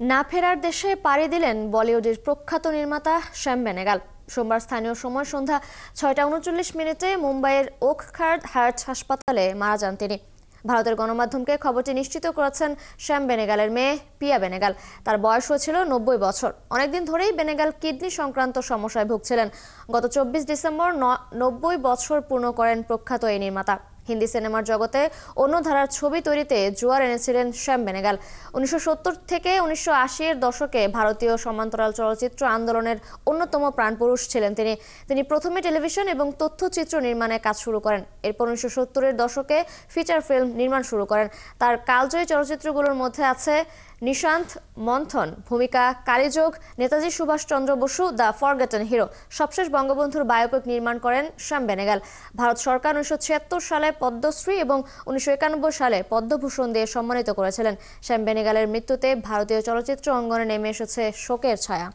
না ফেরার দেশে পাড়ি দিলেন বলিউডের প্রখ্যাত নির্মাতা শ্যাম বেনেগাল। সোমবার স্থানীয় সময় সন্ধ্যা 6টা 39 মিনিটে মুম্বাইয়ের ওকখার্ড হার্ট হাসপাতালে মারা যান তিনি। ভারতের গণমাধ্যমকে খবরটি নিশ্চিত করেছেন শ্যাম বেনেগালের মেয়ে পিয়া বেনেগাল। তার বয়স হয়েছিল 90 বছর। অনেকদিন ধরেই বেনেগাল কিডনি সংক্রান্ত সমস্যায় ভুগছিলেন। গত 24 ডিসেম্বর 90 বছর পূর্ণ করেন প্রখ্যাত এই নির্মাতা। হিন্দি সিনেমার জগতে অন্য ধারার ছবি তৈরিতে জোয়ার এনেছিলেন শ্যাম বেনেগাল। 1970 থেকে 1980-এর দশকে ভারতীয় সমান্তরাল চলচ্চিত্র আন্দোলনের অন্যতম প্রাণপুরুষ ছিলেন তিনি প্রথমে টেলিভিশন এবং তথ্যচিত্র নির্মাণে কাজ শুরু করেন। এরপর 1970-এর দশকে ফিচার ফিল্ম নির্মাণ শুরু করেন। তার কালজয়ী চলচ্চিত্রগুলোর মধ্যে আছে Nishant, Manthan, Bhumika, Kalyug, Netaji Subhas Chandra Bose, the forgotten hero. সবশেষ বঙ্গবন্ধুর বায়োপিক নির্মাণ করেন শ্যাম বেনেগাল। ভারত সরকার 1976 সালে পদ্মশ্রী এবং 1991 সালে পদ্মভূষণ দিয়ে সম্মানিত করেছিলেন। শ্যাম বেনেগালের মৃত্যুতে ভারতীয় চলচ্চিত্র অঙ্গনে নেমে এসেছে শোকের ছায়া।